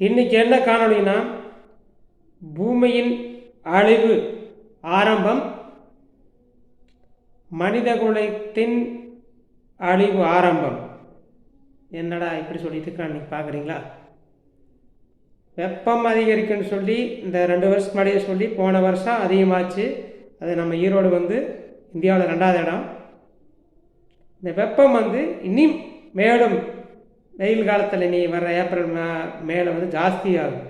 இன்றைக்கி என்ன காணொளினா, பூமியின் அழிவு ஆரம்பம், மனித குலத்தின் அழிவு ஆரம்பம். என்னடா இப்படி சொல்லிட்டு இருக்கான் இன்றைக்கி பார்க்குறீங்களா? வெப்பம் அதிகரிக்குன்னு சொல்லி இந்த 2 வருஷத்துக்கு முன்னாடியே சொல்லி போன வருஷம் அதிகமாச்சு. அது நம்ம ஈரோடு இந்தியாவில் 2வது இடம். இந்த வெப்பம் இனி மேலும் வெயில் காலத்தில் இனி வர ஏப்ரல் மேலே ஜாஸ்தியாகும்.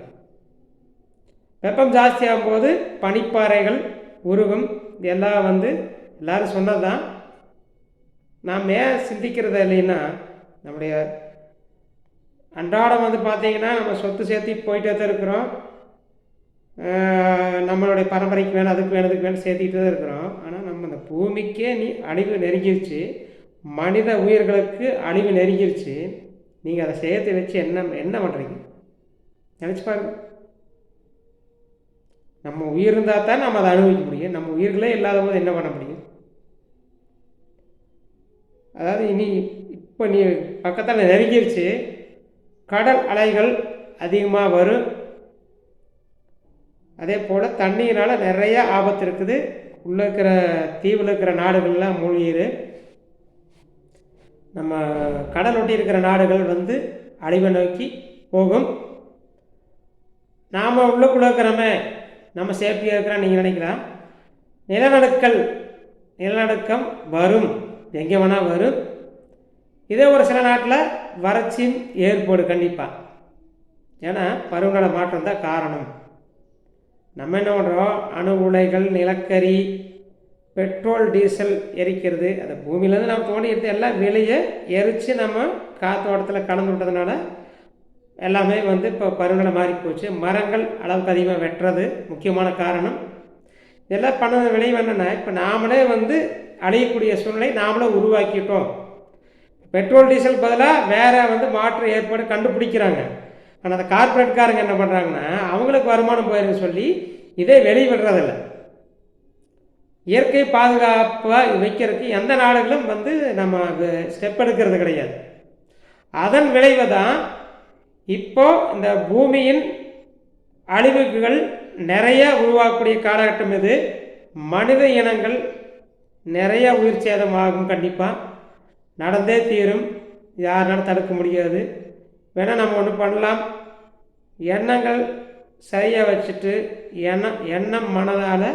வெப்பம் ஜாஸ்தியாகும் போது பனிப்பாறைகள் உருகும். இதெல்லாம் எல்லோரும் சொன்னது தான். நாம் ஏன் சிந்திக்கிறது இல்லைன்னா, நம்முடைய அன்றாடம் பார்த்தீங்கன்னா நம்ம சொத்து சேர்த்து போயிட்டே தான் இருக்கிறோம். நம்மளுடைய பரம்பரைக்கு வேணும், அதுக்கு வேணும், அதுக்கு வேணும் சேர்த்திக்கிட்டு தான் இருக்கிறோம். ஆனால் நம்ம இந்த பூமிக்கே அழிவு நெருங்கிருச்சு, மனித உயிர்களுக்கு அழிவு நெருங்கிருச்சு. நீங்கள் அதை சேர்த்து வச்சு என்ன பண்ணுறீங்க? நினச்சி பாருங்க. நம்ம உயிர் இருந்தால் தான் நம்ம அதை அனுபவிக்க முடியும். நம்ம உயிர்களே இல்லாத போது என்ன பண்ண முடியும்? அதாவது இப்போ பக்கத்தில் நெருங்கிருச்சு. கடல் அலைகள் அதிகமாக வரும். அதே போல் தண்ணியினால் நிறைய ஆபத்து இருக்குது. உள்ளே இருக்கிற தீவில் இருக்கிற நாடுகள்லாம் மூழ்கிடு. நம்ம கடல் ஒட்டி இருக்கிற நாடுகள் அழிவை நோக்கி போகும். நாம் உள்ளுக்குள்ளே இருக்கிறோமே, நம்ம சேஃப்டியாக இருக்கிறோம் நீங்கள் நினைக்கலாம். நிலநடுக்கம் வரும், எங்கே வேணால் வரும். இதே ஒரு சில நாட்டில் வறட்சியும் ஏற்படும் கண்டிப்பாக. ஏன்னா பருவகால மாற்றம் தான் காரணம். நம்ம என்ன பண்ணுறோம்? அணு உலைகள், நிலக்கரி, பெட்ரோல், டீசல் எரிக்கிறது. அந்த பூமியிலேருந்து நம்ம தோண்டி எடுத்து எல்லாம் வெளியே எரித்து நம்ம காற்றோட்டத்தில் கலந்து விட்டதுனால எல்லாமே இப்போ பருவநிலை மாறி போச்சு. மரங்கள் அளவுக்கு அதிகமாக வெட்டுறது முக்கியமான காரணம். இதெல்லாம் பண்ண விளைவு என்னென்னா, இப்போ நாமளே அழியக்கூடிய சூழ்நிலை நாமளே உருவாக்கிட்டோம். பெட்ரோல் டீசல் பதிலாக வேறு மாற்று ஏற்பாடு கண்டுபிடிக்கிறாங்க. ஆனால் அந்த கார்பரேட்காரங்க என்ன பண்ணுறாங்கன்னா, அவங்களுக்கு வருமானம் போயிருன்னு சொல்லி இதை வெளிவிடுறதில்லை. இயற்கை பாதுகாப்பாக வைக்கிறதுக்கு எந்த நாடுகளும் நம்ம ஸ்டெப் எடுக்கிறது கிடையாது. அதன் விளைவு தான் இப்போது இந்த பூமியின் அழிவுகள் நிறைய உருவாக்கக்கூடிய காலகட்டம் இது. மனித இனங்கள் நிறைய உயிர் சேதமாகும். கண்டிப்பாக நடந்தே தீரும். யாருனாலும் தடுக்க முடியாது. வேணால் நம்ம ஒன்று பண்ணலாம். எண்ணங்கள் சரியாக வச்சுட்டு எண்ணம் மனதால்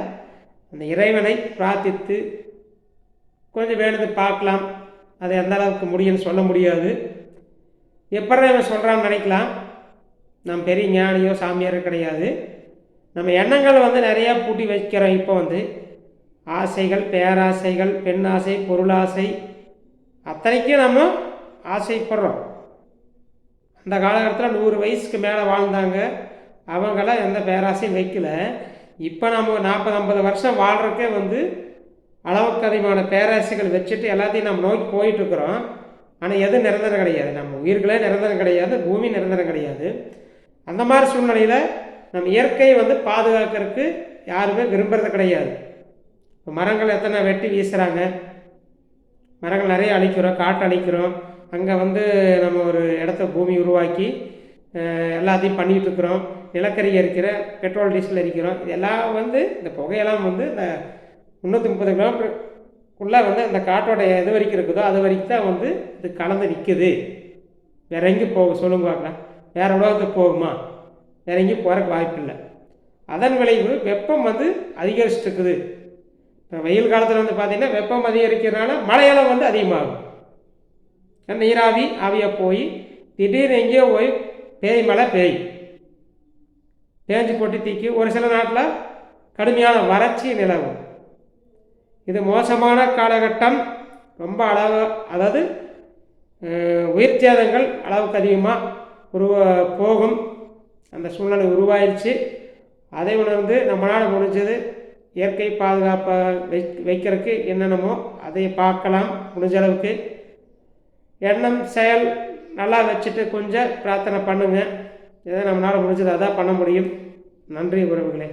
அந்த இறைவனை பிரார்த்தித்து கொஞ்சம் வேணுது பார்க்கலாம். அது எந்த அளவுக்கு முடியும்னு சொல்ல முடியாது. எப்படி இவன் சொல்கிறான்னு நினைக்கலாம். நம்ம பெரிய ஞானியோ சாமியாரோ கிடையாது. நம்ம எண்ணங்கள் நிறையா பூட்டி வைக்கிறோம். இப்போ ஆசைகள், பேராசைகள், பெண் ஆசை, பொருளாசை, அத்தனைக்கும் நம்ம ஆசைப்படுறோம். அந்த காலகட்டத்தில் 100 வயசுக்கு மேலே வாழ்ந்தாங்க. அவங்களாம் எந்த பேராசையும் வைக்கல. இப்போ நம்ம 40-50 வருஷம் வாழ்கிறக்கே அளவுக்கு அதிகமான பேராசைகள் வச்சுட்டு எல்லாத்தையும் நம்ம நோக்கி போயிட்டுருக்குறோம். ஆனால் எதுவும் நிரந்தரம் கிடையாது. நம்ம உயிர்களே நிரந்தரம் கிடையாது, பூமி நிரந்தரம் கிடையாது. அந்த மாதிரி சூழ்நிலையில் நம்ம இயற்கையை பாதுகாக்கிறதுக்கு யாருமே விரும்புறது கிடையாது. இப்போ மரங்கள் எத்தனை வெட்டி வீசுகிறாங்க, மரங்கள் நிறைய அழிக்கிறோம், காட்டு அழிக்கிறோம். அங்கே நம்ம ஒரு இடத்த பூமி உருவாக்கி எல்லாத்தையும் பண்ணிகிட்டு இருக்கிறோம். நிலக்கரி எரிக்கிற, பெட்ரோல் டீசல் எரிக்கிறோம். இதெல்லாம் இந்த புகையெல்லாம் இந்த 330 கிலோமீட்டருக்குள்ளே அந்த காட்டோட எது வரைக்கும் இருக்குதோ அது வரைக்கும் தான் இது கலந்து நிற்குது. வேற எங்கேயும் போக சொல்லுங்க பார்க்கலாம். வேறு உலகத்துக்கு போகுமா? வேற எங்கேயும் போகிறக்கு வாய்ப்பு இல்லை. அதன் விளைவு வெப்பம் அதிகரிச்சுட்டு இருக்குது. இப்போ வெயில் காலத்தில் பார்த்திங்கன்னா வெப்பம் அதிகரிக்கிறதுனால மழையெல்லாம் அதிகமாகும். நீராவி ஆவியாக போய் திடீர்னு எங்கேயோ போய் மழை பேஞ்சு கொட்டி தீக்கி ஒரு சில நாட்டில் கடுமையான வறட்சி நிலவும். இது மோசமான காலகட்டம். ரொம்ப அதாவது உயிர் சேதங்கள் அளவுக்கு அதிகமாக போகும். அந்த சூழ்நிலை உருவாயிருச்சு. அதை உணர்ந்து நம்மளால் முடிஞ்சது இயற்கை பாதுகாப்பாக வைக்கிறதுக்கு என்னென்னமோ அதை பார்க்கலாம். முடிஞ்ச அளவுக்கு எண்ணம் செயல் நல்லா வச்சுட்டு கொஞ்சம் பிரார்த்தனை பண்ணுங்கள். எதை நம்மளால் முடிஞ்சது அதான் பண்ண முடியும். நன்றி உறவுகளே.